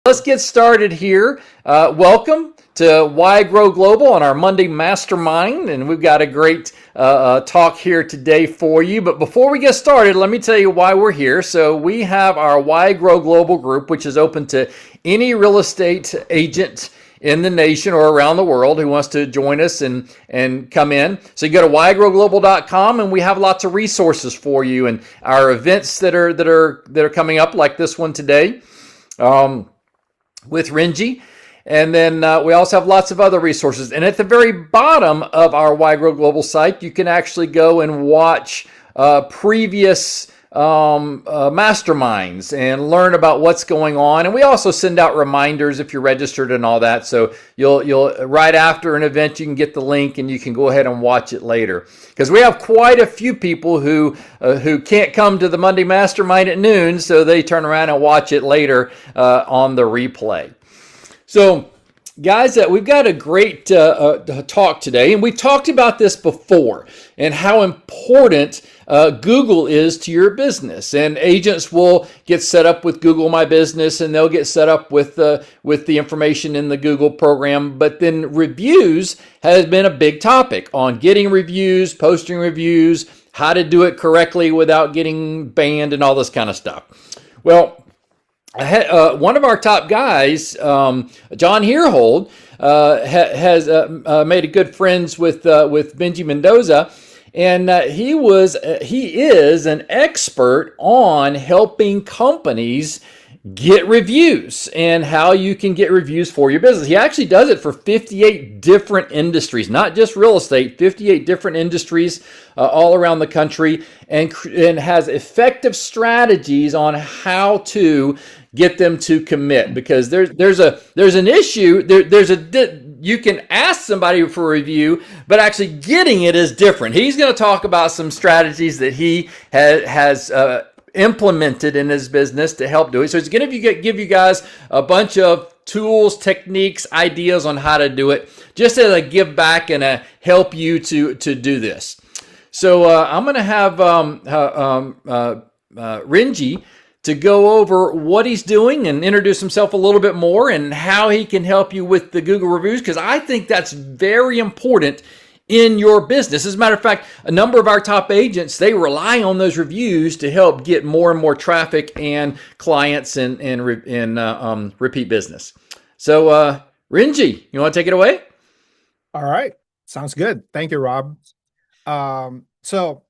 Let's get started here. Welcome to Why Grow Global on our Monday Mastermind, and we've got a great talk here today for you. But before we get started, let me tell you why we're here. So we have our Why Grow Global group, which is open to any real estate agent in the nation or around the world who wants to join us and come in. So you go to whygrowglobal.com, and we have lots of resources for you and our events that are coming up, like this one today. With Rengie. And then we also have lots of other resources. And at the very bottom of our Why Grow Global site, you can actually go and watch previous masterminds and learn about what's going on. And we also send out reminders if you're registered and all that. So you'll right after an event, you can get the link and you can go ahead and watch it later. Because we have quite a few people who can't come to the Monday Mastermind at noon, so they turn around and watch it later on the replay. So, guys, we've got a great talk today, and we've talked about this before and how important Google is to your business. And agents will get set up with Google My Business, and they'll get set up with the information in the Google program. But then reviews has been a big topic on getting reviews, posting reviews, how to do it correctly without getting banned, and all this kind of stuff. Well, one of our top guys, John Herhold, has made a good friends with Rengie Mendoza, and he is an expert on helping companies get reviews and how you can get reviews for your business. He actually does it for 58 different industries, not just real estate, 58 different industries all around the country, and has effective strategies on how to get them to commit, because there's an issue. You can ask somebody for a review, but actually getting it is different. He's going to talk about some strategies that he has implemented in his business to help do it. So he's going to give you guys a bunch of tools, techniques, ideas on how to do it, just as a give back and a help you to do this. So I'm going to have Rengie to go over what he's doing and introduce himself a little bit more and how he can help you with the Google reviews, because I think that's very important in your business. As a matter of fact, a number of our top agents, they rely on those reviews to help get more and more traffic and clients and repeat business. So, Rengie, you want to take it away? All right. Sounds good. Thank you, Rob. So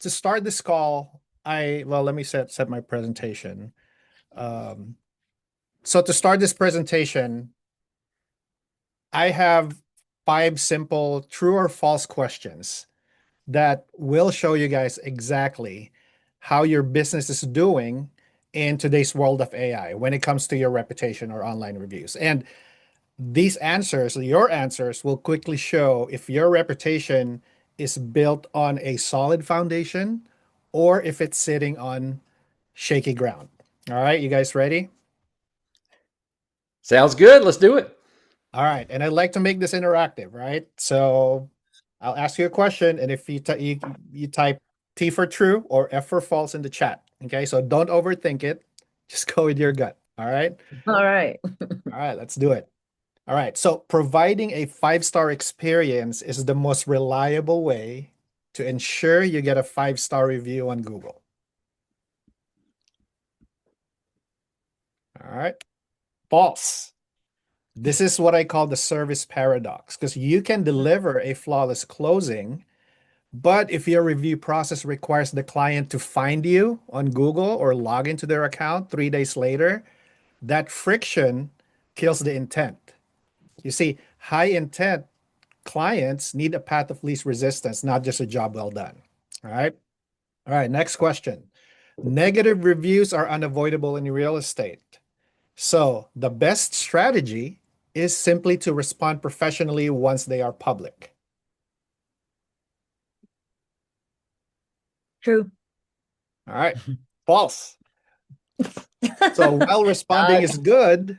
to start this call, let me set my presentation. So to start this presentation, I have 5 simple true or false questions that will show you guys exactly how your business is doing in today's world of AI when it comes to your reputation or online reviews. And these answers, your answers, will quickly show if your reputation is built on a solid foundation or if it's sitting on shaky ground. All right, you guys ready? Sounds good. Let's do it. All right, and I'd like to make this interactive, right? So I'll ask you a question, and if you type T for true or F for false in the chat, okay? So don't overthink it. Just go with your gut, all right? All right. All right, let's do it. All right, so providing a 5-star experience is the most reliable way to ensure you get a 5-star review on Google. All right, false. This is what I call the service paradox, because you can deliver a flawless closing, but if your review process requires the client to find you on Google or log into their account 3 days later, that friction kills the intent. You see, high intent clients need a path of least resistance, not just a job well done. All right. All right. Next question. Negative reviews are unavoidable in real estate. So the best strategy is simply to respond professionally once they are public. True. All right. False. So while responding is good,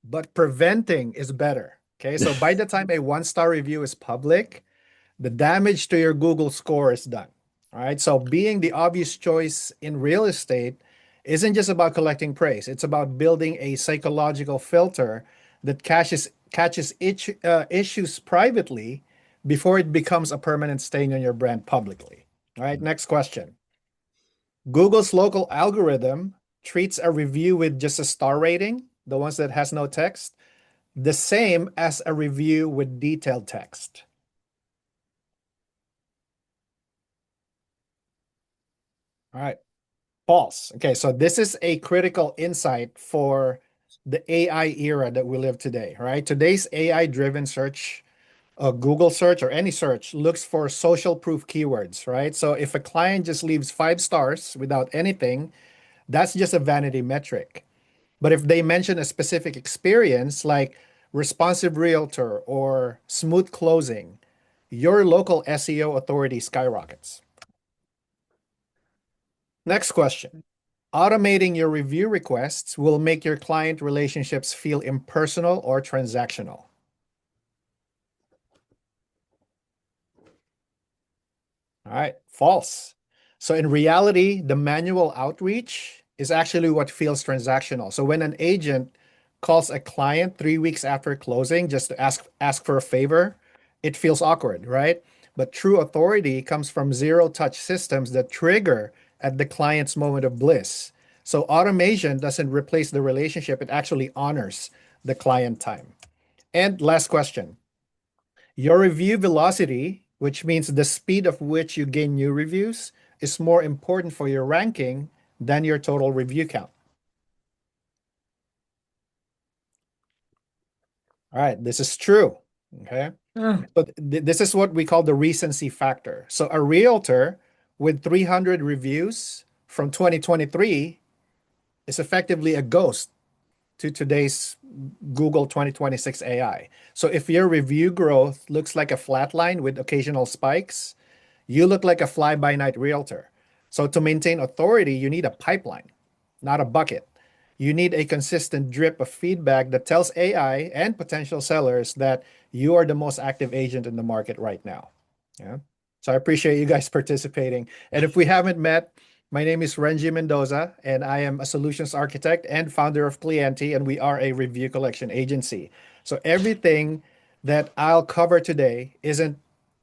but preventing is better. Okay. So by the time a 1-star review is public, the damage to your Google score is done. All right. So being the obvious choice in real estate isn't just about collecting praise. It's about building a psychological filter that catches issues privately before it becomes a permanent stain on your brand publicly. All right, next question. Google's local algorithm treats a review with just a star rating, the ones that has no text, the same as a review with detailed text. All right. False. Okay, so this is a critical insight for the AI era that we live today, right? Today's AI-driven search, Google search or any search looks for social proof keywords, right? So if a client just leaves 5 stars without anything, that's just a vanity metric. But if they mention a specific experience like responsive realtor or smooth closing, your local SEO authority skyrockets. Next question. Automating your review requests will make your client relationships feel impersonal or transactional. All right, false. So in reality, the manual outreach is actually what feels transactional. So when an agent calls a client 3 weeks after closing just to ask for a favor, it feels awkward, right? But true authority comes from zero-touch systems that trigger at the client's moment of bliss. So automation doesn't replace the relationship, it actually honors the client time. And last question. Your review velocity, which means the speed of which you gain new reviews, is more important for your ranking than your total review count. All right, this is true. Okay. Hmm. But this is what we call the recency factor. So a realtor with 300 reviews from 2023 is effectively a ghost to today's Google 2026 AI. So if your review growth looks like a flat line with occasional spikes, you look like a fly-by-night realtor. So to maintain authority, you need a pipeline, not a bucket. You need a consistent drip of feedback that tells AI and potential sellers that you are the most active agent in the market right now. Yeah. So I appreciate you guys participating. And if we haven't met, my name is Rengie Mendoza, and I am a solutions architect and founder of CLIENTI, and we are a review collection agency. So everything that I'll cover today isn't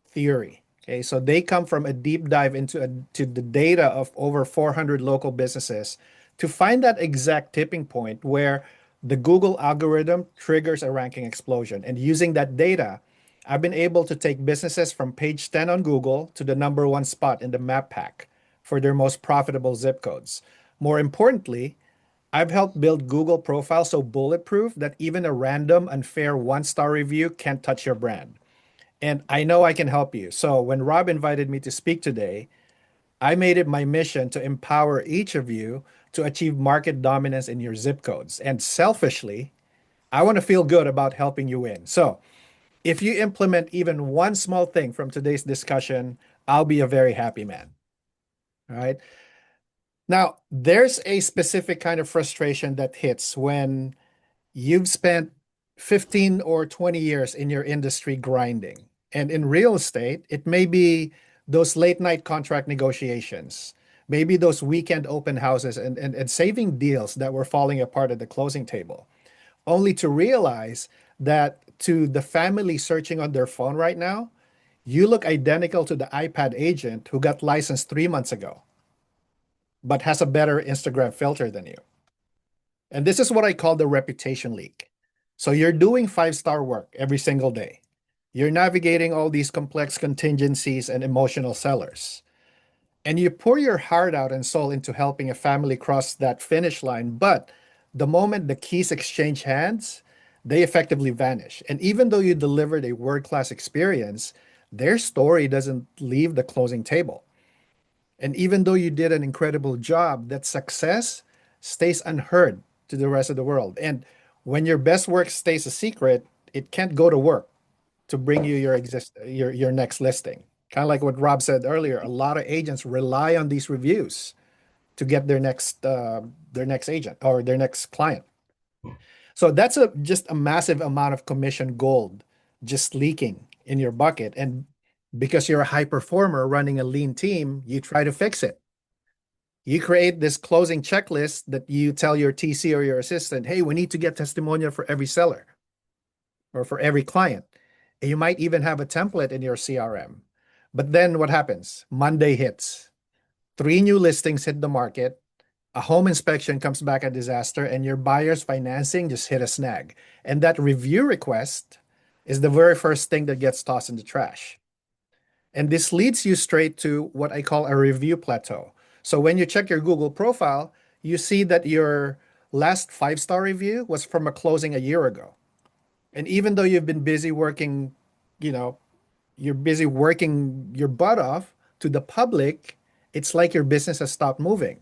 theory. Okay, so they come from a deep dive to the data of over 400 local businesses to find that exact tipping point where the Google algorithm triggers a ranking explosion. And using that data, I've been able to take businesses from page 10 on Google to the #1 spot in the map pack for their most profitable zip codes. More importantly, I've helped build Google profiles so bulletproof that even a random unfair 1-star review can't touch your brand. And I know I can help you. So when Rob invited me to speak today, I made it my mission to empower each of you to achieve market dominance in your zip codes. And selfishly, I want to feel good about helping you win. So if you implement even one small thing from today's discussion, I'll be a very happy man. All right. Now, there's a specific kind of frustration that hits when you've spent 15 or 20 years in your industry grinding. And in real estate, it may be those late night contract negotiations, maybe those weekend open houses and saving deals that were falling apart at the closing table, only to realize that to the family searching on their phone right now, you look identical to the iPad agent who got licensed 3 months ago, but has a better Instagram filter than you. And this is what I call the reputation leak. So you're doing 5-star work every single day. You're navigating all these complex contingencies and emotional sellers. And you pour your heart out and soul into helping a family cross that finish line. But the moment the keys exchange hands, they effectively vanish. And even though you delivered a world-class experience, their story doesn't leave the closing table. And even though you did an incredible job, that success stays unheard to the rest of the world. And when your best work stays a secret, it can't go to work to bring you your next listing. Kind of like what Rob said earlier, a lot of agents rely on these reviews to get their next agent or their next client. So that's a just a massive amount of commission gold just leaking in your bucket. And because you're a high performer running a lean team, you try to fix it. You create this closing checklist that you tell your TC or your assistant, hey, we need to get testimonial for every seller or for every client. And you might even have a template in your CRM. But then what happens? Monday hits. Three new listings hit the market. A home inspection comes back a disaster, and your buyer's financing just hit a snag. And that review request is the very first thing that gets tossed in the trash. And this leads you straight to what I call a review plateau. So when you check your Google profile, you see that your last 5-star review was from a closing a year ago. And even though you've been busy working, you know, you're busy working your butt off to the public, it's like your business has stopped moving.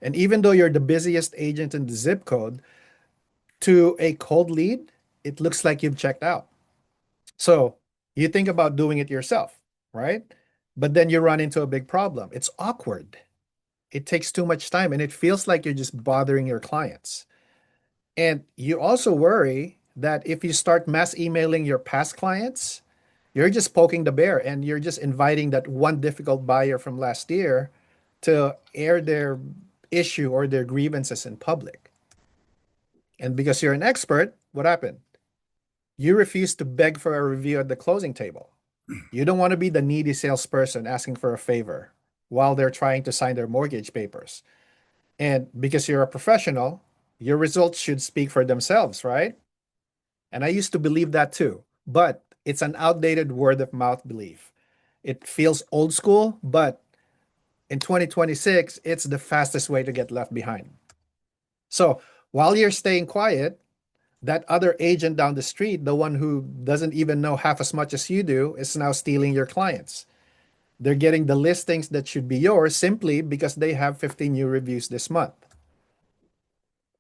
And even though you're the busiest agent in the zip code, to a cold lead, it looks like you've checked out. So you think about doing it yourself, right? But then you run into a big problem. It's awkward. It takes too much time and it feels like you're just bothering your clients. And you also worry that if you start mass emailing your past clients, you're just poking the bear and you're just inviting that one difficult buyer from last year to air their issue or their grievances in public. And because you're an expert, what happened? You refuse to beg for a review at the closing table. You don't want to be the needy salesperson asking for a favor while they're trying to sign their mortgage papers. And because you're a professional, your results should speak for themselves, right? And I used to believe that too, but it's an outdated word of mouth belief. It feels old school, but in 2026, it's the fastest way to get left behind. So while you're staying quiet, that other agent down the street, the one who doesn't even know half as much as you do, is now stealing your clients. They're getting the listings that should be yours simply because they have 15 new reviews this month.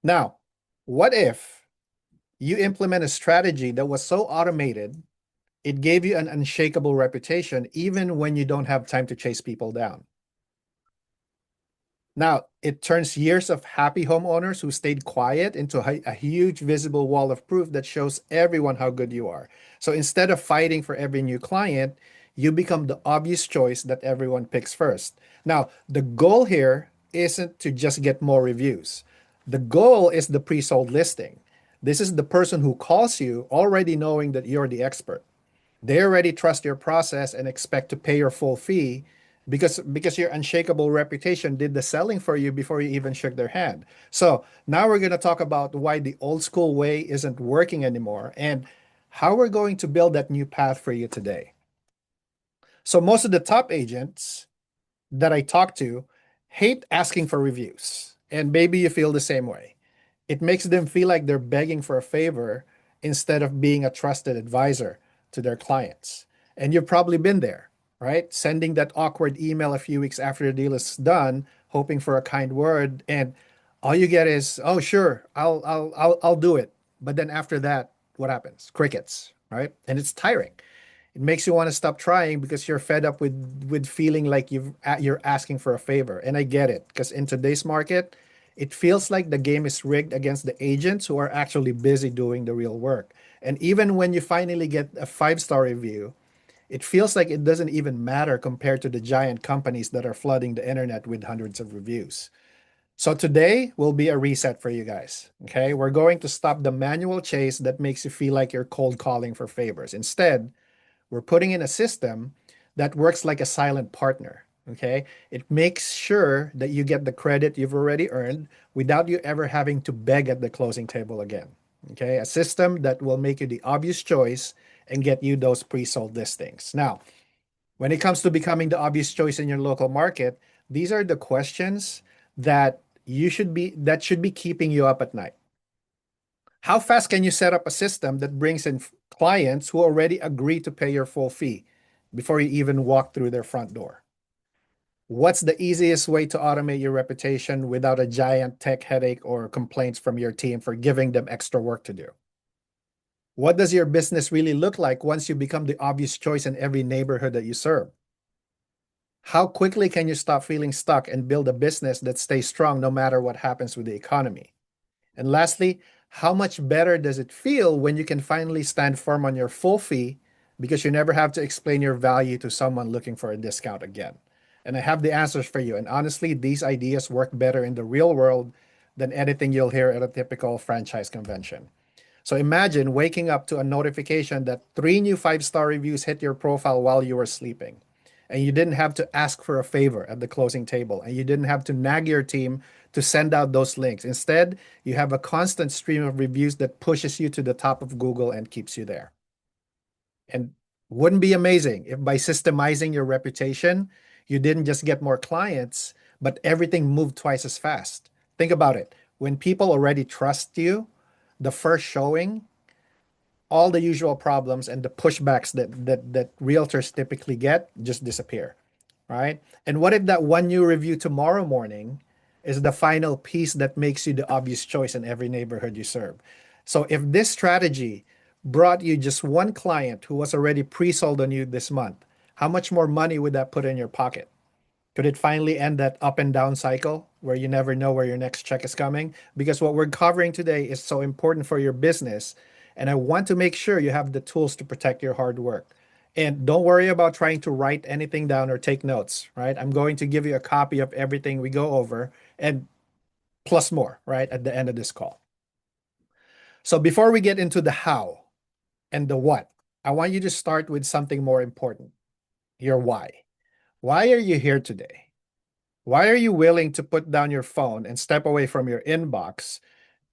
Now, what if you implement a strategy that was so automated, it gave you an unshakable reputation even when you don't have time to chase people down? Now, it turns years of happy homeowners who stayed quiet into a huge visible wall of proof that shows everyone how good you are. So instead of fighting for every new client, you become the obvious choice that everyone picks first. Now, the goal here isn't to just get more reviews. The goal is the pre-sold listing. This is the person who calls you already knowing that you're the expert. They already trust your process and expect to pay your full fee because your unshakable reputation did the selling for you before you even shook their hand. So now we're going to talk about why the old school way isn't working anymore and how we're going to build that new path for you today. So most of the top agents that I talk to hate asking for reviews, and maybe you feel the same way. It makes them feel like they're begging for a favor instead of being a trusted advisor to their clients. And you've probably been there, right? Sending that awkward email a few weeks after the deal is done, hoping for a kind word, and all you get is, "Oh, sure, I'll do it." But then after that, what happens? Crickets, right? And it's tiring. It makes you want to stop trying because you're fed up with feeling like you're asking for a favor. And I get it because in today's market, it feels like the game is rigged against the agents who are actually busy doing the real work. And even when you finally get a 5-star review, it feels like it doesn't even matter compared to the giant companies that are flooding the internet with hundreds of reviews. So today will be a reset for you guys. Okay, we're going to stop the manual chase that makes you feel like you're cold calling for favors. Instead, we're putting in a system that works like a silent partner. Okay. It makes sure that you get the credit you've already earned without you ever having to beg at the closing table again. Okay. A system that will make you the obvious choice and get you those pre sold listings. Now, when it comes to becoming the obvious choice in your local market, these are the questions that should be keeping you up at night. How fast can you set up a system that brings in clients who already agree to pay your full fee before you even walk through their front door? What's the easiest way to automate your reputation without a giant tech headache or complaints from your team for giving them extra work to do? What does your business really look like once you become the obvious choice in every neighborhood that you serve? How quickly can you stop feeling stuck and build a business that stays strong no matter what happens with the economy? And lastly, how much better does it feel when you can finally stand firm on your full fee because you never have to explain your value to someone looking for a discount again? And I have the answers for you. And honestly, these ideas work better in the real world than anything you'll hear at a typical franchise convention. So imagine waking up to a notification that three new five-star reviews hit your profile while you were sleeping. And you didn't have to ask for a favor at the closing table. And you didn't have to nag your team to send out those links. Instead, you have a constant stream of reviews that pushes you to the top of Google and keeps you there. And wouldn't be amazing if by systemizing your reputation, you didn't just get more clients, but everything moved twice as fast. Think about it. When people already trust you, the first showing, all the usual problems and the pushbacks that realtors typically get just disappear, right? And what if that one new review tomorrow morning is the final piece that makes you the obvious choice in every neighborhood you serve? So if this strategy brought you just one client who was already pre-sold on you this month, how much more money would that put in your pocket? Could it finally end that up and down cycle where you never know where your next check is coming? Because what we're covering today is so important for your business. And I want to make sure you have the tools to protect your hard work. And don't worry about trying to write anything down or take notes, right? I'm going to give you a copy of everything we go over and plus more, right, at the end of this call. So before we get into the how and the what, I want you to start with something more important, your why. Why are you here today? Why are you willing to put down your phone and step away from your inbox,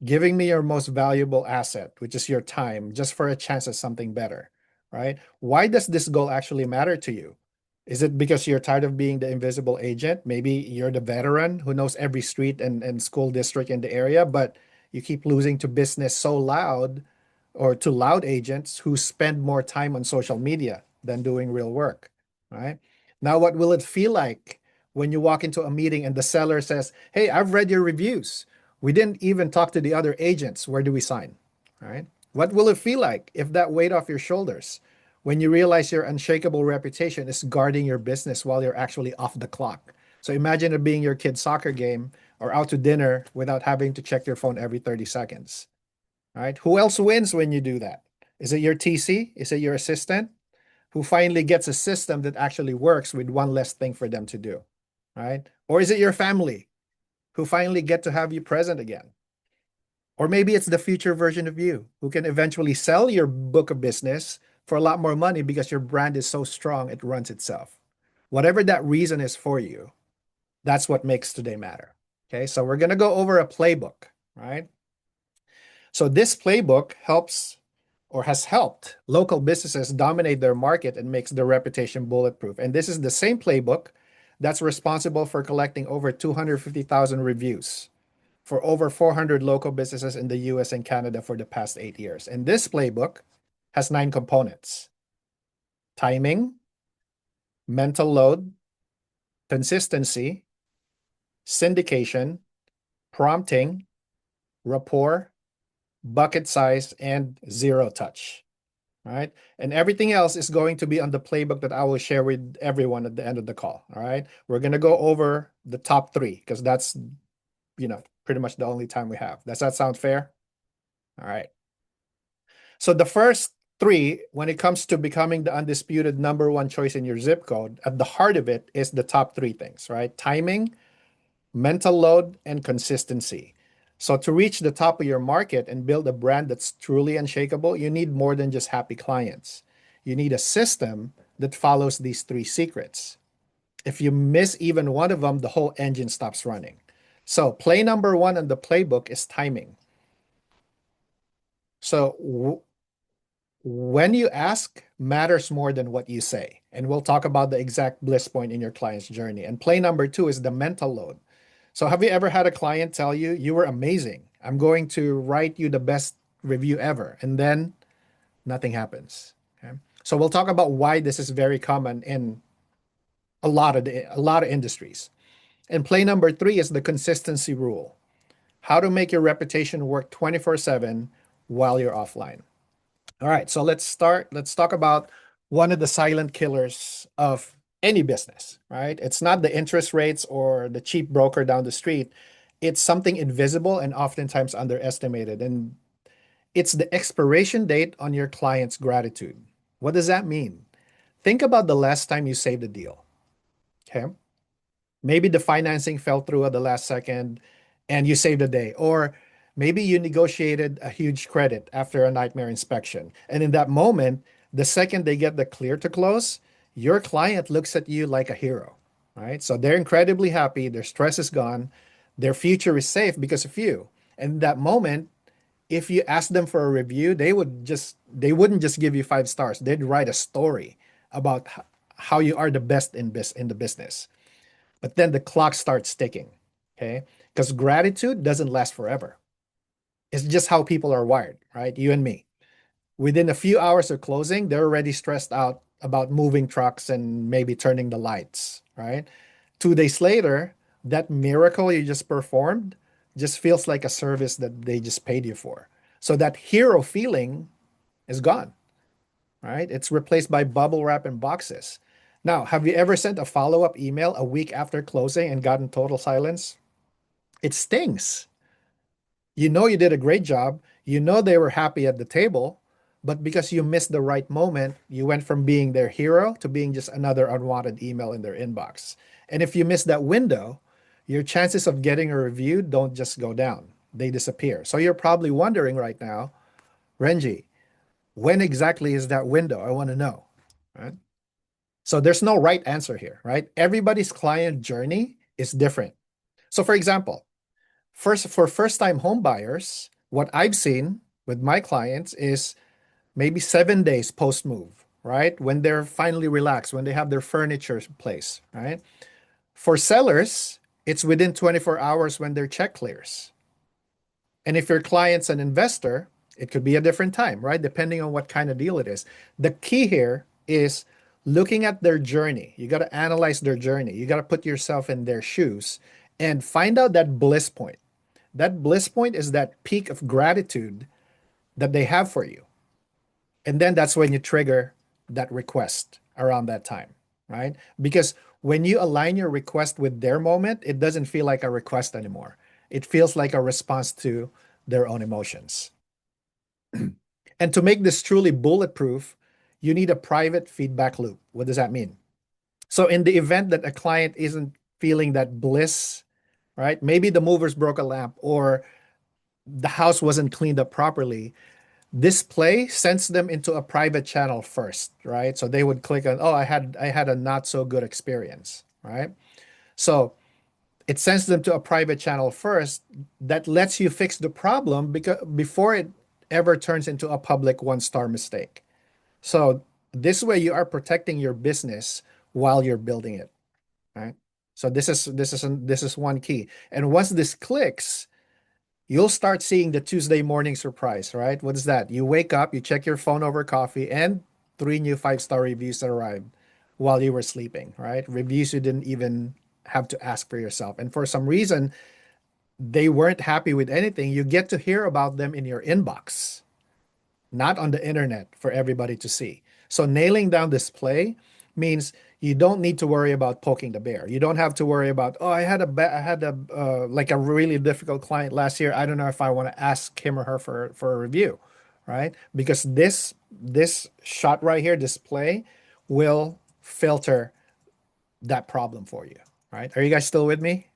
giving me your most valuable asset, which is your time, just for a chance at something better, right? Why does this goal actually matter to you? Is it because you're tired of being the invisible agent? Maybe you're the veteran who knows every street and school district in the area, but you keep losing to business so loud or to loud agents who spend more time on social media than doing real work, right? Now, what will it feel like when you walk into a meeting and the seller says, "Hey, I've read your reviews. We didn't even talk to the other agents. Where do we sign?" Right? What will it feel like if that weight off your shoulders when you realize your unshakable reputation is guarding your business while you're actually off the clock? So imagine it being your kid's soccer game or out to dinner without having to check your phone every 30 seconds. Right? Who else wins when you do that? Is it your TC? Is it your assistant who finally gets a system that actually works with one less thing for them to do? Right? Or is it your family who finally get to have you present again? Or maybe it's the future version of you who can eventually sell your book of business for a lot more money because your brand is so strong it runs itself. Whatever that reason is for you, that's what makes today matter. Okay, so we're going to go over a playbook, right? So this playbook helps or has helped local businesses dominate their market and makes their reputation bulletproof. And this is the same playbook that's responsible for collecting over 250,000 reviews for over 400 local businesses in the US and Canada for the past 8 years. And this playbook has 9 components: timing, mental load, consistency, syndication, prompting, rapport, bucket size, and zero touch. All right. And everything else is going to be on the playbook that I will share with everyone at the end of the call. All right. We're going to go over the top three because that's, pretty much the only time we have. Does that sound fair? All right. So the first three, when it comes to becoming the undisputed number one choice in your zip code, at the heart of it is the top three things, right? Timing, mental load, and consistency. So to reach the top of your market and build a brand that's truly unshakable, you need more than just happy clients. You need a system that follows these three secrets. If you miss even one of them, the whole engine stops running. So play number one on the playbook is timing. So when you ask matters more than what you say. And we'll talk about the exact bliss point in your client's journey. And play number two is the mental load. So have you ever had a client tell you, "You were amazing. I'm going to write you the best review ever." And then nothing happens. Okay. So we'll talk about why this is very common in a lot of industries. And play number three is the consistency rule. How to make your reputation work 24/7 while you're offline. All right, so let's start. Let's talk about one of the silent killers of any business, right? It's not the interest rates or the cheap broker down the street. It's something invisible and oftentimes underestimated. And it's the expiration date on your client's gratitude. What does that mean? Think about the last time you saved a deal. Okay. Maybe the financing fell through at the last second and you saved a day. Or maybe you negotiated a huge credit after a nightmare inspection. And in that moment, the second they get the clear to close, your client looks at you like a hero, right? So they're incredibly happy. Their stress is gone. Their future is safe because of you. And in that moment, if you ask them for a review, they wouldn't just give you 5 stars. They'd write a story about how you are the best in the business. But then the clock starts ticking, okay? Because gratitude doesn't last forever. It's just how people are wired, right? You and me. Within a few hours of closing, they're already stressed out about moving trucks and maybe turning the lights, right? 2 days later, that miracle you just performed just feels like a service that they just paid you for. So that hero feeling is gone, right? It's replaced by bubble wrap and boxes. Now, have you ever sent a follow-up email a week after closing and gotten total silence? It stings. You know you did a great job. You know they were happy at the table, but because you missed the right moment, you went from being their hero to being just another unwanted email in their inbox. And if you miss that window, your chances of getting a review don't just go down, they disappear. So you're probably wondering right now, Rengie, when exactly is that window? I want to know. Right? So there's no right answer here, right? Everybody's client journey is different. So for example, for first-time home buyers, what I've seen with my clients is maybe 7 days post-move, right? When they're finally relaxed, when they have their furniture in place, right? For sellers, it's within 24 hours when their check clears. And if your client's an investor, it could be a different time, right? Depending on what kind of deal it is. The key here is looking at their journey. You got to analyze their journey. You got to put yourself in their shoes and find out that bliss point. That bliss point is that peak of gratitude that they have for you. And then that's when you trigger that request around that time, right? Because when you align your request with their moment, it doesn't feel like a request anymore. It feels like a response to their own emotions. And to make this truly bulletproof, you need a private feedback loop. What does that mean? So, in the event that a client isn't feeling that bliss, right? Maybe the movers broke a lamp or the house wasn't cleaned up properly. This play sends them into a private channel first, right? So they would click on, oh, I had a not so good experience, right? So it sends them to a private channel first that lets you fix the problem because before it ever turns into a public 1 star mistake. So this way you are protecting your business while you're building it, right? So this is one key. And once this clicks, you'll start seeing the Tuesday morning surprise, right? What is that? You wake up, you check your phone over coffee, and 3 new 5 star reviews arrived while you were sleeping, right? Reviews you didn't even have to ask for yourself. And for some reason, they weren't happy with anything. You get to hear about them in your inbox, not on the internet for everybody to see. So nailing down this play means you don't need to worry about poking the bear. You don't have to worry about, oh, I had a like a really difficult client last year. I don't know if I want to ask him or her for a review, right? Because this shot right here, this play, will filter that problem for you, right? Are you guys still with me?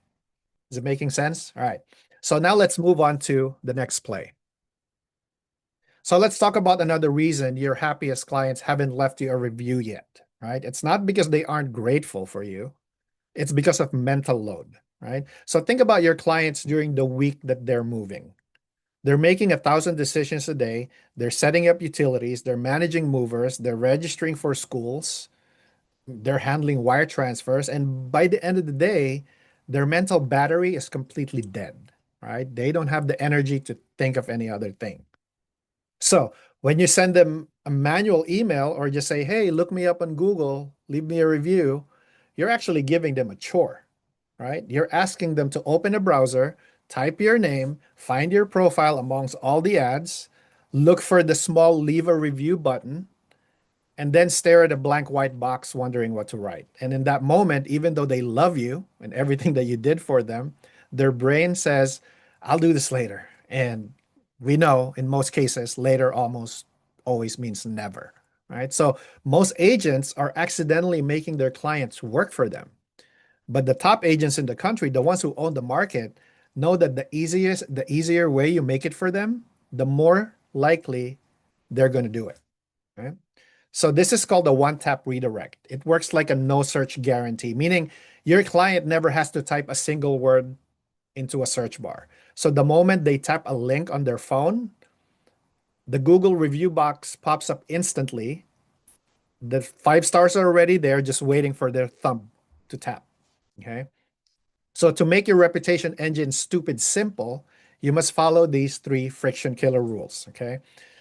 Is it making sense? All right. So now let's move on to the next play. So let's talk about another reason your happiest clients haven't left you a review yet, right? It's not because they aren't grateful for you. It's because of mental load, right? So think about your clients during the week that they're moving. They're making 1,000 decisions a day. They're setting up utilities. They're managing movers. They're registering for schools. They're handling wire transfers. And by the end of the day, their mental battery is completely dead, right? They don't have the energy to think of any other thing. So when you send them a manual email or just say, hey, look me up on Google, leave me a review, you're actually giving them a chore, right? You're asking them to open a browser, type your name, find your profile amongst all the ads, look for the small leave a review button, and then stare at a blank white box wondering what to write. And in that moment, even though they love you and everything that you did for them, their brain says, I'll do this later. And we know in most cases, later almost always means never, right? So most agents are accidentally making their clients work for them. But the top agents in the country, the ones who own the market, know that the easier way you make it for them, the more likely they're going to do it. Right? So this is called a one-tap redirect. It works like a no search guarantee, meaning your client never has to type a single word into a search bar. So the moment they tap a link on their phone, the Google review box pops up instantly. The 5 stars are already there, just waiting for their thumb to tap. Okay. So to make your reputation engine stupid simple, you must follow these 3 friction killer rules. Okay.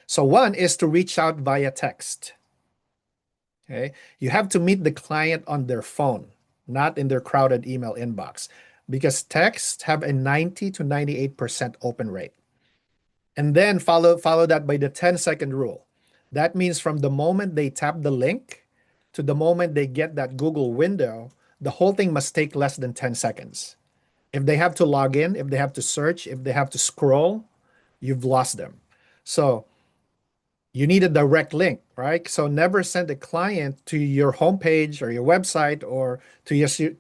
So one is to reach out via text. Okay. You have to meet the client on their phone, not in their crowded email inbox, because texts have a 90 to 98% open rate. And then follow that by the 10-second rule. That means from the moment they tap the link to the moment they get that Google window, the whole thing must take less than 10 seconds. If they have to log in, if they have to search, if they have to scroll, you've lost them. So you need a direct link, right? So never send a client to your homepage or your website or to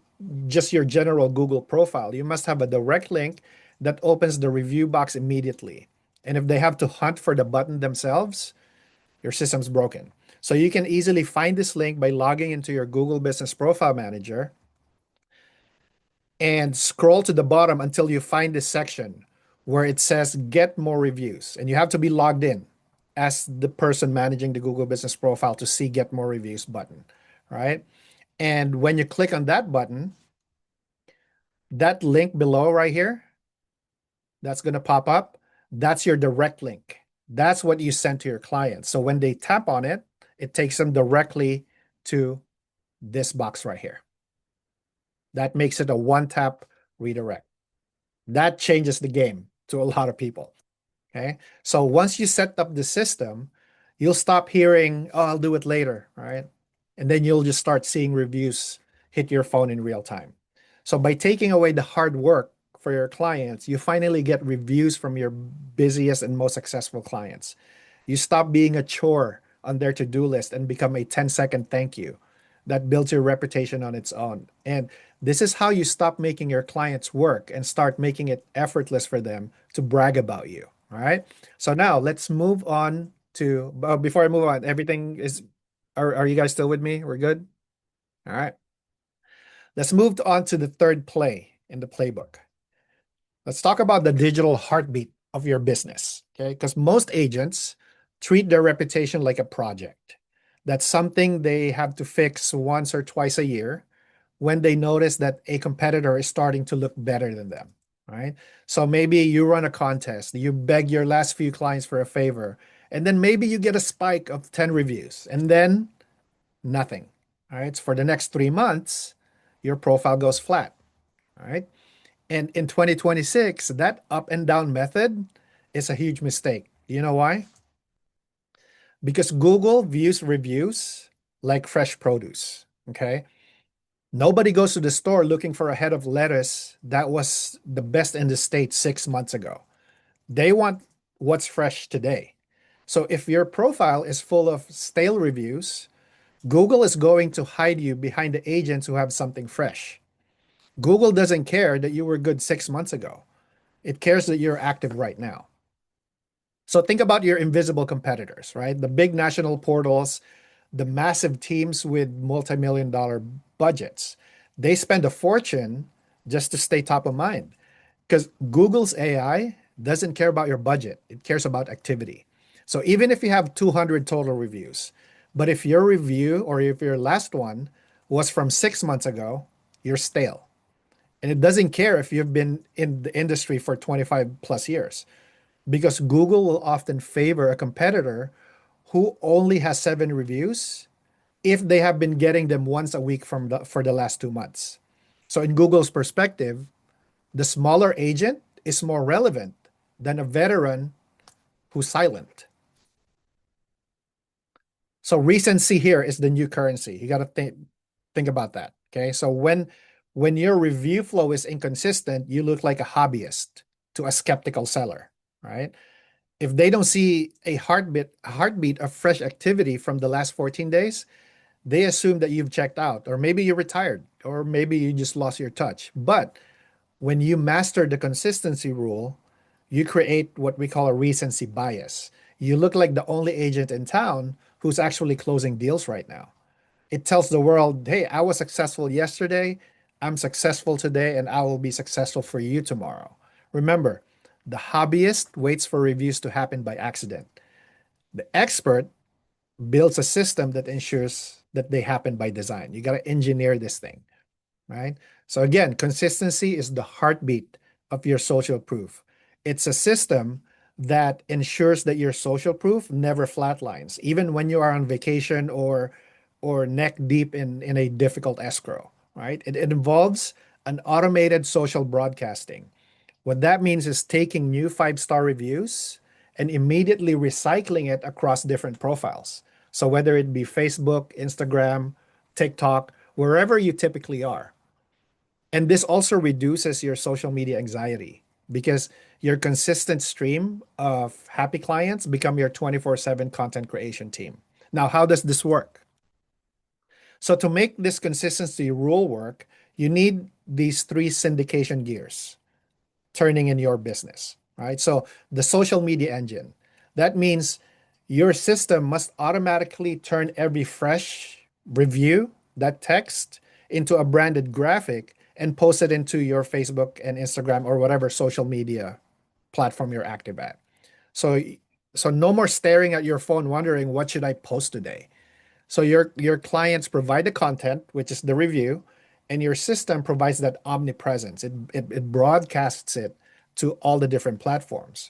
just your general Google profile. You must have a direct link that opens the review box immediately. And if they have to hunt for the button themselves, your system's broken. So you can easily find this link by logging into your Google Business Profile Manager and scroll to the bottom until you find this section where it says get more reviews. And you have to be logged in as the person managing the Google Business Profile to see get more reviews button, right? And when you click on that button, that link below right here, that's going to pop up. That's your direct link. That's what you send to your client. So when they tap on it, it takes them directly to this box right here. That makes it a one-tap redirect. That changes the game to a lot of people. Okay. So once you set up the system, you'll stop hearing, oh, I'll do it later, right? And then you'll just start seeing reviews hit your phone in real time. So by taking away the hard work for your clients, you finally get reviews from your busiest and most successful clients. You stop being a chore on their to-do list and become a 10-second thank you that builds your reputation on its own. And this is how you stop making your clients work and start making it effortless for them to brag about you. All right. So now let's move on to, before I move on, everything is, are you guys still with me? We're good? All right. Let's move on to the third play in the playbook. Let's talk about the digital heartbeat of your business. Okay. Because most agents treat their reputation like a project. That's something they have to fix once or twice a year when they notice that a competitor is starting to look better than them, right? So maybe you run a contest, you beg your last few clients for a favor, and then maybe you get a spike of 10 reviews, and then nothing, all right? So for the next 3 months, your profile goes flat, all right? And in 2026, that up and down method is a huge mistake. You know why? Because Google views reviews like fresh produce, okay? Nobody goes to the store looking for a head of lettuce that was the best in the state 6 months ago. They want what's fresh today. So if your profile is full of stale reviews, Google is going to hide you behind the agents who have something fresh. Google doesn't care that you were good 6 months ago. It cares that you're active right now. So think about your invisible competitors, right? The big national portals, the massive teams with multi-million dollar budgets. They spend a fortune just to stay top of mind because Google's AI doesn't care about your budget. It cares about activity. So even if you have 200 total reviews, but if your review or if your last one was from 6 months ago, you're stale. And it doesn't care if you've been in the industry for 25 plus years because Google will often favor a competitor who only has 7 reviews if they have been getting them once a week for the last 2 months. So in Google's perspective, the smaller agent is more relevant than a veteran who's silent. So recency here is the new currency. You got to think about that. Okay. So when your review flow is inconsistent, you look like a hobbyist to a skeptical seller, right? If they don't see a heartbeat of fresh activity from the last 14 days, they assume that you've checked out, or maybe you're retired, or maybe you just lost your touch. But when you master the consistency rule, you create what we call a recency bias. You look like the only agent in town who's actually closing deals right now. It tells the world, hey, I was successful yesterday, I'm successful today, and I will be successful for you tomorrow. Remember, the hobbyist waits for reviews to happen by accident. The expert builds a system that ensures that they happen by design. You got to engineer this thing, right? So again, consistency is the heartbeat of your social proof. It's a system that ensures that your social proof never flatlines, even when you are on vacation or neck deep in a difficult escrow, right? It involves an automated social broadcasting. What that means is taking new five-star reviews and immediately recycling it across different profiles. So whether it be Facebook, Instagram, TikTok, wherever you typically are. And this also reduces your social media anxiety because your consistent stream of happy clients become your 24/7 content creation team. Now, how does this work? So to make this consistency rule work, you need these three syndication gears turning in your business, right? So the social media engine, that means your system must automatically turn every fresh review, that text, into a branded graphic and post it into your Facebook and Instagram or whatever social media platform you're active at. So so no more staring at your phone wondering what should I post today. So your clients provide the content, which is the review, and your system provides that omnipresence. It broadcasts it to all the different platforms.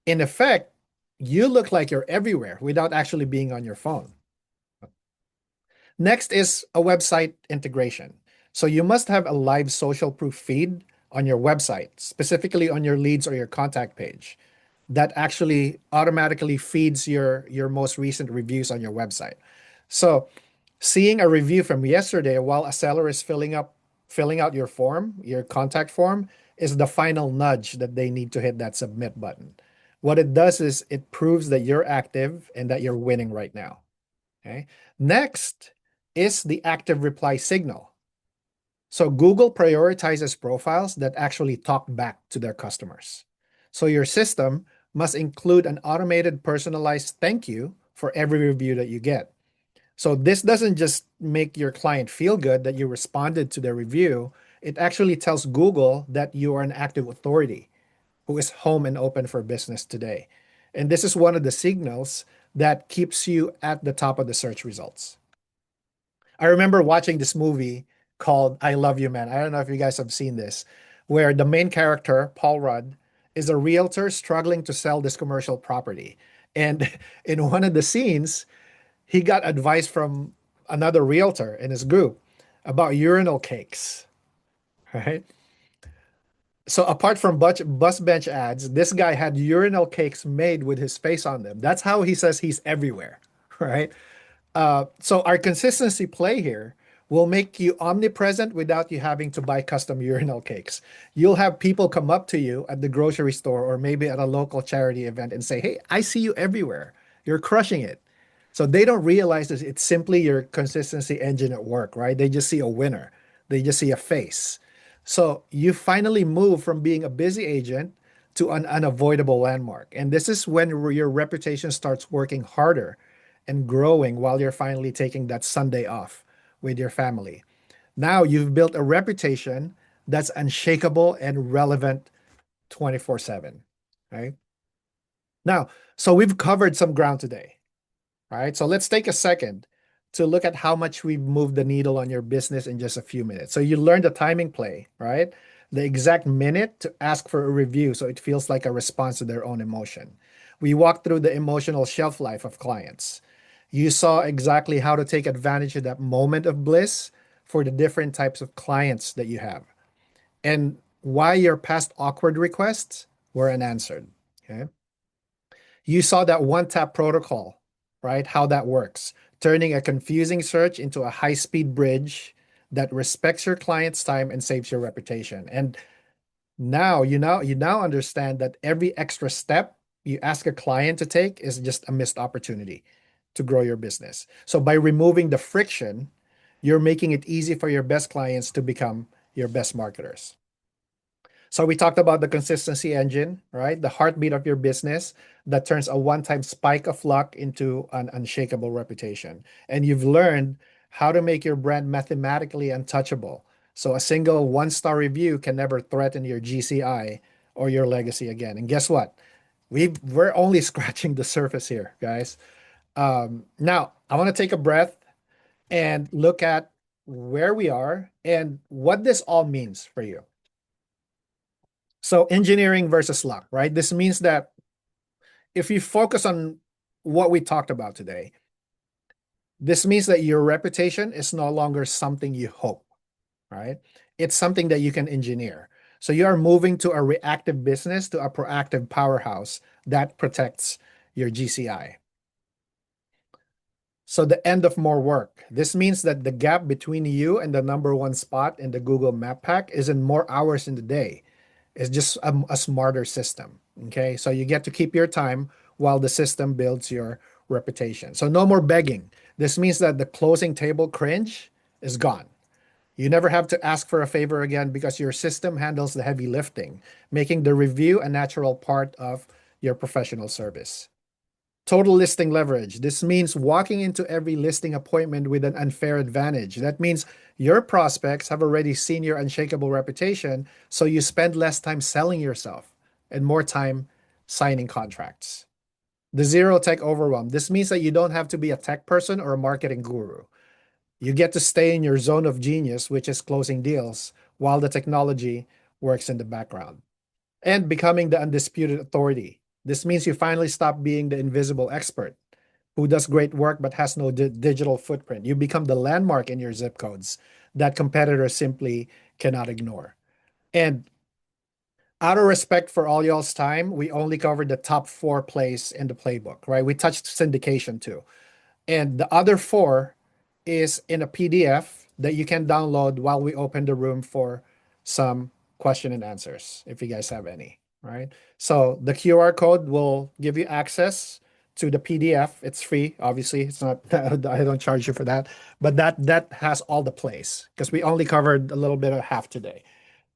In effect, you look like you're everywhere without actually being on your phone. Next is a website integration. So you must have a live social proof feed on your website, specifically on your leads or your contact page, that actually automatically feeds your most recent reviews on your website. So seeing a review from yesterday while a seller is filling out your form, your contact form, is the final nudge that they need to hit that submit button. What it does is it proves that you're active and that you're winning right now. Okay. Next is the active reply signal. So Google prioritizes profiles that actually talk back to their customers. So your system must include an automated personalized thank you for every review that you get. So this doesn't just make your client feel good that you responded to their review. It actually tells Google that you are an active authority who is home and open for business today. And this is one of the signals that keeps you at the top of the search results. I remember watching this movie called I Love You, Man. I don't know if you guys have seen this, where the main character, Paul Rudd, is a realtor struggling to sell this commercial property. And in one of the scenes, he got advice from another realtor in his group about urinal cakes, right? So apart from bus bench ads, this guy had urinal cakes made with his face on them. That's how he says he's everywhere, right? So our consistency play here will make you omnipresent without you having to buy custom urinal cakes. You'll have people come up to you at the grocery store or maybe at a local charity event and say, "Hey, I see you everywhere. You're crushing it." So they don't realize that it's simply your consistency engine at work, right? They just see a winner. They just see a face. So you finally move from being a busy agent to an unavoidable landmark. And this is when your reputation starts working harder and growing while you're finally taking that Sunday off with your family. Now you've built a reputation that's unshakable and relevant 24/7, right? Now, so we've covered some ground today. All right, so let's take a second to look at how much we've moved the needle on your business in just a few minutes. So you learned the timing play, right? The exact minute to ask for a review so it feels like a response to their own emotion. We walked through the emotional shelf life of clients. You saw exactly how to take advantage of that moment of bliss for the different types of clients that you have and why your past awkward requests were unanswered. Okay. You saw that one tap protocol, right? How that works, turning a confusing search into a high speed bridge that respects your client's time and saves your reputation. And now you understand that every extra step you ask a client to take is just a missed opportunity. to grow your business. So by removing the friction, you're making it easy for your best clients to become your best marketers. So we talked about the consistency engine, right? The heartbeat of your business that turns a one-time spike of luck into an unshakable reputation. And you've learned how to make your brand mathematically untouchable. So a single one-star review can never threaten your GCI or your legacy again. And guess what? We're only scratching the surface here, guys. Now, I want to take a breath and look at where we are and what this all means for you. So engineering versus luck, right? This means that if you focus on what we talked about today, this means that your reputation is no longer something you hope, right? It's something that you can engineer. So you are moving to a reactive business to a proactive powerhouse that protects your GCI. So the end of more work. This means that the gap between you and the number one spot in the Google Map Pack isn't more hours in the day. It's just a smarter system. Okay. So you get to keep your time while the system builds your reputation. So no more begging. This means that the closing table cringe is gone. You never have to ask for a favor again because your system handles the heavy lifting, making the review a natural part of your professional service. Total listing leverage. This means walking into every listing appointment with an unfair advantage. That means your prospects have already seen your unshakable reputation, so you spend less time selling yourself and more time signing contracts. The zero tech overwhelm. This means that you don't have to be a tech person or a marketing guru. You get to stay in your zone of genius, which is closing deals, while the technology works in the background. And becoming the undisputed authority. This means you finally stop being the invisible expert who does great work but has no digital footprint. You become the landmark in your zip codes that competitors simply cannot ignore. And out of respect for all y'all's time, we only covered the top 4 plays in the playbook, right? We touched syndication too. And the other 4 is in a PDF that you can download while we open the room for some question and answers, if you guys have any, right? So the QR code will give you access to the PDF. It's free, obviously. It's not, I don't charge you for that, but that has all the plays because we only covered a little bit of half today.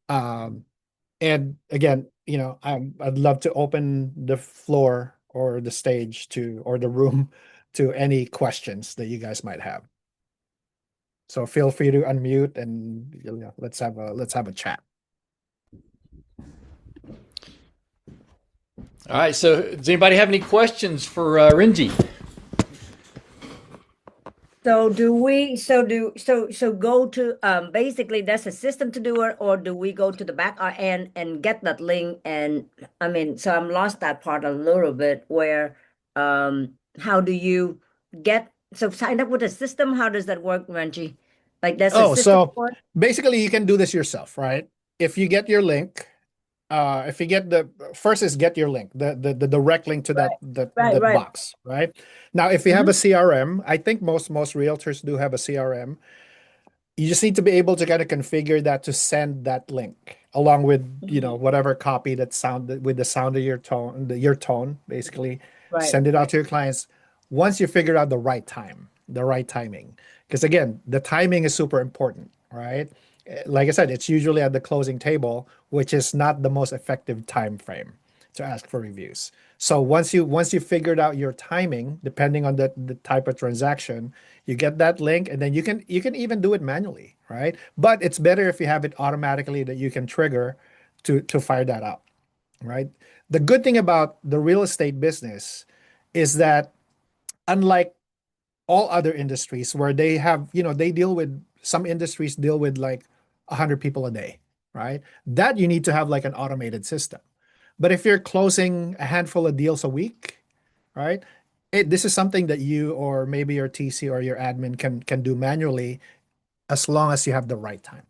And again, I'd love to open the floor or the stage or the room to any questions that you guys might have. So feel free to unmute and let's have a chat. All right. So does anybody have any questions for Rengie? So go to basically there's a system to do it, or do we go to the back end and get that link? And I mean, so I'm lost that part a little bit where how do you sign up with a system? How does that work, Rengie? Like there's a system So for it? basically you can do this yourself, right? If you get your link, if you get get your link, the direct link to that Right. box, right? Now, if you have a CRM, I think most realtors do have a CRM. You just need to be able to kind of configure that to send that link along with whatever copy that sound with the sound of your tone, basically send it out to your clients once you figure out the right timing, because again, the timing is super important, right? Like I said, it's usually at the closing table, which is not the most effective time frame to ask for reviews. So once you figured out your timing, depending on the type of transaction, you get that link, and then you can even do it manually, right? But it's better if you have it automatically that you can trigger to fire that up, right? The good thing about the real estate business is that unlike all other industries where they have, they deal with some industries deal with like 100 people a day, right? That you need to have like an automated system. But if you're closing a handful of deals a week, right? This is something that you or maybe your TC or your admin can do manually as long as you have the right time.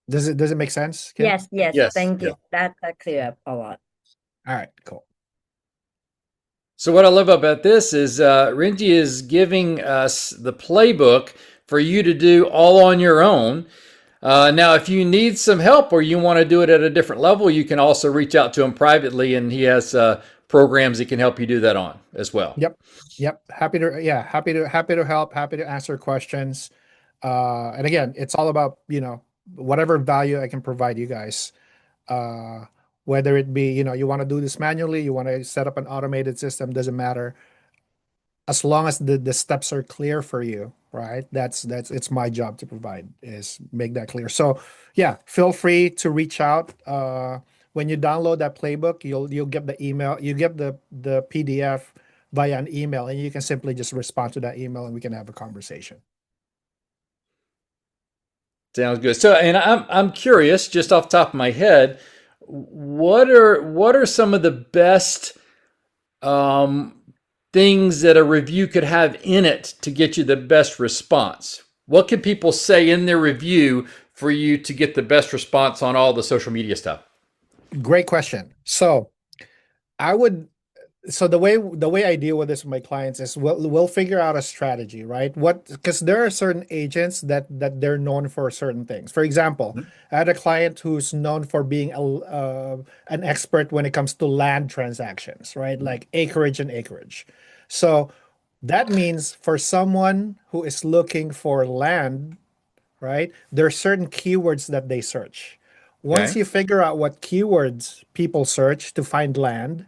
Does it make sense, Kim? Yes. Yes. Thank Yeah. you. That clear up a lot. All right, cool. So what I love about this is Rengie is giving us the playbook for you to do all on your own. Now, if you need some help or you want to do it at a different level, you can also reach out to him privately, and he has programs that can help you do that on as well. Yep. Yep. Happy to help, happy to answer questions. And again, it's all about, whatever value I can provide you guys. Uh, whether it be, you want to do this manually, you want to set up an automated system, doesn't matter. As long as the steps are clear for you, right? That's it's my job to provide, is make that clear. So yeah, feel free to reach out. When you download that playbook, you'll get the email, you get the PDF via an email, and you can simply just respond to that email and we can have a conversation. Sounds good. So, and I'm curious, just off the top of my head, what are some of the best things that a review could have in it to get you the best response? What can people say in their review for you to get the best response on all the social media stuff? Great question. So I would the way I deal with this with my clients is we'll figure out a strategy, right? Because there are certain agents that they're known for certain things. For example, I had a client who's known for being an expert when it comes to land transactions, right? Like acreage. So that means for someone who is looking for land, right? There are certain keywords that they search. Once Okay. you figure out what keywords people search to find land,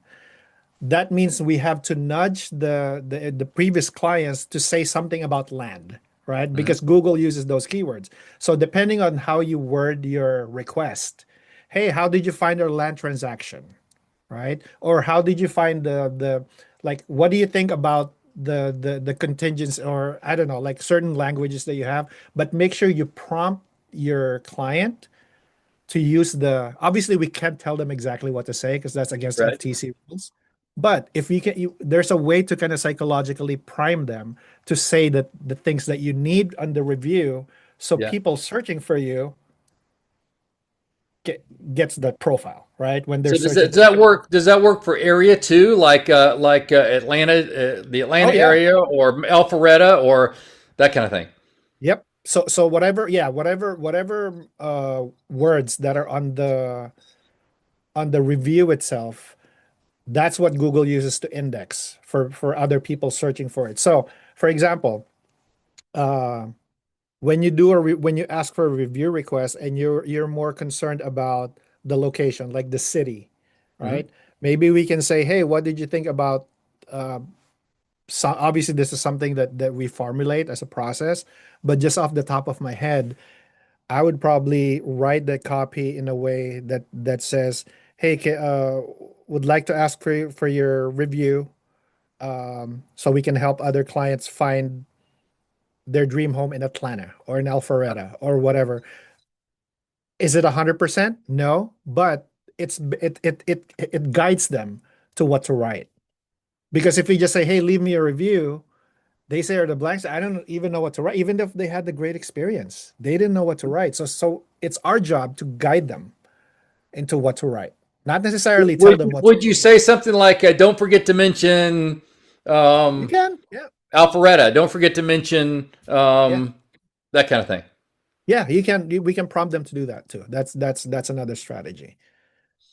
that means we have to nudge the previous clients to say something about land, right? Mhm. Because Google uses those keywords. So depending on how you word your request, hey, how did you find our land transaction, right? Or how did you find the like? What do you think about the contingents, or I don't know, like certain languages that you have? But make sure you prompt your client to use obviously we can't tell them exactly what to say because that's against Right. FTC rules. But if there's a way to kind of psychologically prime them to say that the things that you need on the review, so Yeah. people searching for you gets that profile, right? When they're So does searching that, does for. that work? Does that work for area too, like Atlanta, the Oh Atlanta yeah. area, or Alpharetta, or that kind of thing? Yep. So whatever, yeah, whatever words that are on the review itself, that's what Google uses to index for other people searching for it. So, for example, uh, when you ask for a review request and you're more concerned about the location, like the city, Hmm. right? Maybe we can say, hey, what did you think about? Uh, so obviously, this is something that we formulate as a process, but just off the top of my head, I would probably write the copy in a way that says, "Hey, would like to ask for your review, so we can help other clients find their dream home in Atlanta or in Alpharetta or whatever." Is it 100%? No, but it guides them to what to write. Because if we just say, "Hey, leave me a review," they say are the blanks. I don't even know what to write. Even if they had the great experience, they didn't know what to write. So it's our job to guide them into what to write, not necessarily tell them what to Would you say something like, "Don't forget to mention You um, can, yeah, Alpharetta. Don't forget to mention yeah, that kind of thing." yeah. You can. We can prompt them to do that too. That's another strategy.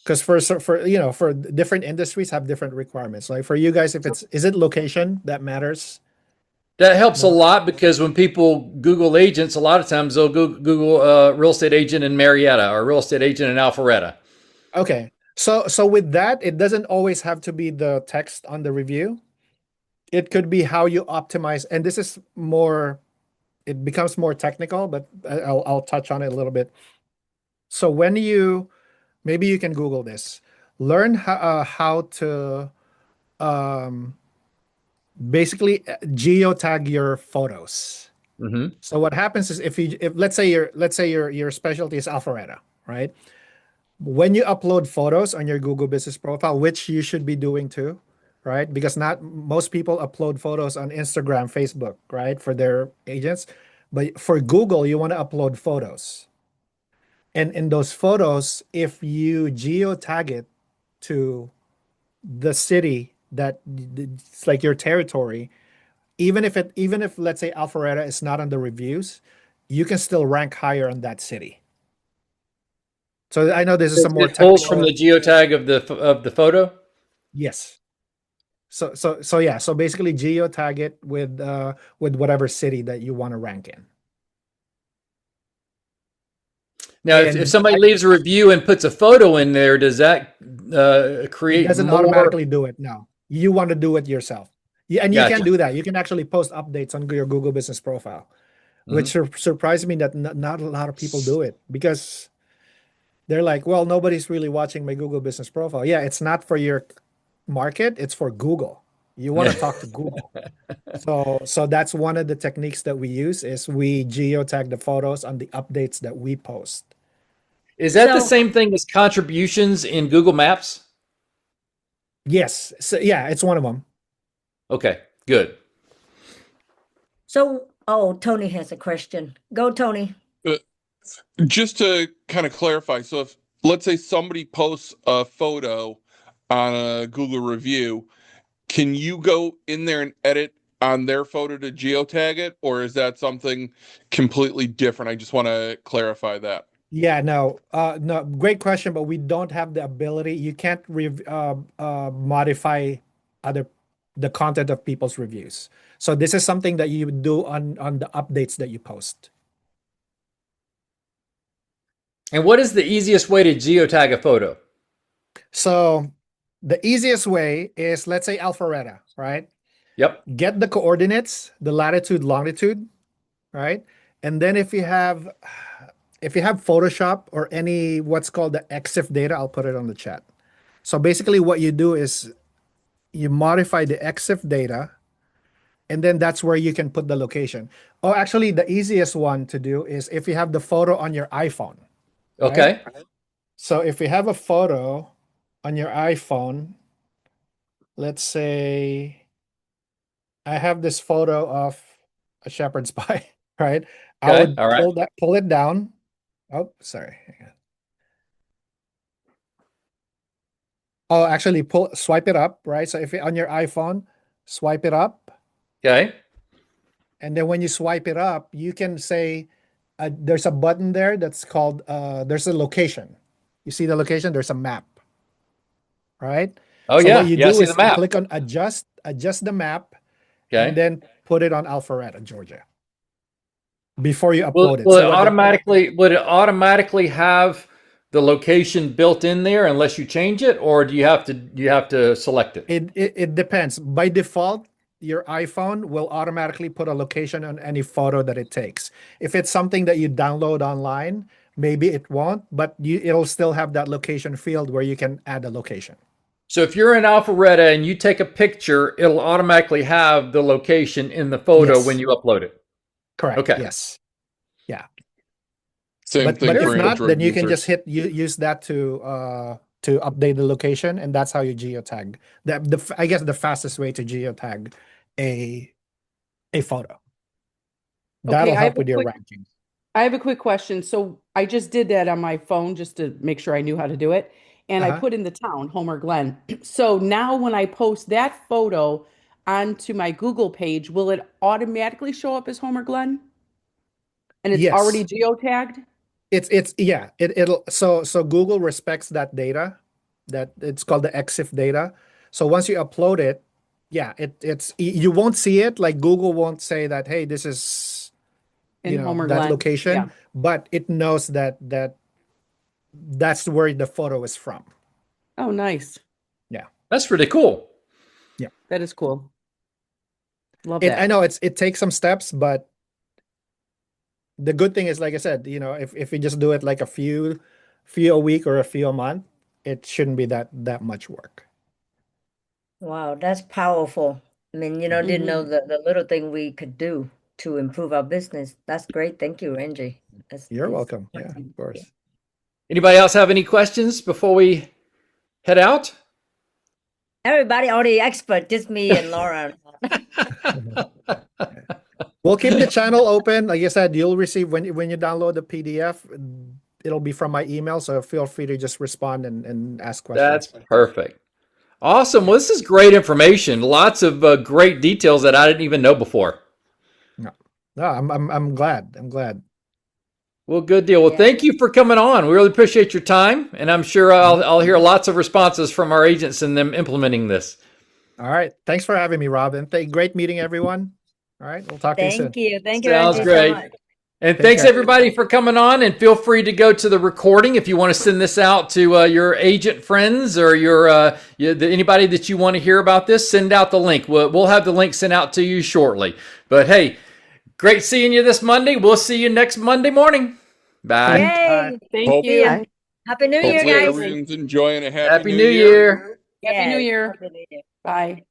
Because for different industries have different requirements. Like for you guys, if is it location that matters That helps a more? lot because when people Google agents, a lot of times they'll Google real estate agent in Marietta or real estate agent in Alpharetta. Okay. So with that, it doesn't always have to be the text on the review. It could be how you optimize, and this is more. It becomes more technical, but I'll touch on it a little bit. So when you maybe you can Google this. Learn how to um, basically geotag your photos. Hmm. So what happens is if let's say your specialty is Alpharetta, right? When you upload photos on your Google Business profile, which you should be doing too, right? Because not most people upload photos on Instagram, Facebook, right, for their agents. But for Google, you want to upload photos. And in those photos, if you geotag it to the city that it's like your territory, even if let's say Alpharetta is not on the reviews, you can still rank higher on that city. So I know this is some more It pulls from technical. the geotag of the photo. Yes. So yeah. So basically, geotag it with whatever city that you want to rank in. Now, if And somebody leaves a review and puts a photo in there, does that it create doesn't more? automatically do it. No, you want to do it yourself. Yeah, and you can Gotcha. do that. You can actually post updates on your Google Business profile, which Mhm. surprised me that not a lot of people do it because they're like, well, nobody's really watching my Google Business profile. Yeah, it's not for your market, it's for Google. You want to talk to Google. So that's one of the techniques that we use is we geotag the photos on the updates that we post. Is that the So, same thing as contributions in Google Maps? Yes. So yeah, it's one of them. Okay, good. oh, Tony has a question. Go, Tony. Uh, Just to kind of clarify, so if let's say somebody posts a photo on a Google review, can you go in there and edit on their photo to geotag it, or is that something completely different? I just want to clarify that. Yeah, no, great question, but we don't have the ability. You can't modify other the content of people's reviews. So this is something that you would do on the updates that you post. And what is the easiest way to geotag a photo? So the easiest way is, let's say Alpharetta, right? Yep. Get the coordinates, the latitude, longitude, right? And then if you have Photoshop or any what's called the EXIF data, I'll put it on the chat. So basically what you do is you modify the EXIF data, and then that's where you can put the location. Oh, actually, the easiest one to do is if you have the photo on your iPhone, right? Okay. So if you have a photo on your iPhone, let's say I have this photo of a shepherd's pie, right? I Okay. would All right. pull it down. Oh, sorry. Hang on. Oh, actually, swipe it up, right? So if on your iPhone, swipe it up, Okay. and then when you swipe it up, you can say there's a button there that's called there's a location. You see the location? There's a map, right? Oh So what yeah. you Yeah. I do see the is map. click on adjust the map, and Okay. then put it on Alpharetta, Georgia, before you Will upload it. will So it what the automatically would it automatically have the location built in there unless you change it, or do you have to select it? it depends. By default, your iPhone will automatically put a location on any photo that it takes. If it's something that you download online, maybe it won't, but it'll still have that location field where you can add a location. So if you're in Alpharetta and you take a picture, it'll automatically have the location in the photo when Yes, you upload it. correct. Okay. Yes. Yeah. Same thing But Very for if cool. not, Android then you can just users. use that to update the location, and that's how you geotag. I guess the fastest way to geotag a a photo. Okay, That'll help with your ranking. I have a quick question. So I just did that on my phone just to make sure I knew how to do it. And I Uh-huh. put in the town, Homer Glen. So now when I post that photo onto my Google page, will it automatically show up as Homer Glen? And it's already Yes. geotagged? It's yeah, it'll so Google respects that data, that it's called the EXIF data. So once you upload it, yeah, you won't see it, like Google won't say that, hey, this is, In Homer that Glen. Yeah. location, but it knows that's where the photo is from. Oh, nice. Yeah. That's pretty cool. Yeah. That is cool. Love I that. know it takes some steps, but the good thing is, like I said, if you just do it like a few a week or a few a month, it shouldn't be that much work. Wow, that's powerful. I mean, didn't know Mhm. the little thing we could do to improve our business. That's great. Thank you, Rengie. You're It's welcome. Yeah, of yeah. course. Anybody else have any questions before we head out? Everybody already expert, just me and Laura. We'll keep the channel open. Like I said, you'll receive when you download the PDF, it'll be from my email. So feel free to just respond and ask That's questions. perfect. Awesome. Well, this is great information. Lots of great details that I didn't even know before. No, no, I'm glad. I'm glad. Well, good deal. Well, Yeah. thank you for coming on. We really appreciate your time, and I'm sure I'll hear lots of responses from our agents and them implementing this. All right. Thanks for having me, Rob. And great meeting everyone. All right. We'll talk to you soon. Thank you. Thank you, Sounds Rengie, great. so much. And Take thanks care. everybody for coming on, and feel free to go to the recording if you want to send this out to your agent friends or anybody that you want to hear about this. Send out the link. We'll have the link sent out to you shortly. But hey, great seeing you this Monday. We'll see you next Monday morning. Bye. Yay. Thank Hope- you. ya. Happy New Year, Hopefully guys. everyone's enjoying a Happy New Year. Happy New Yes, Year. Happy New Year. Bye.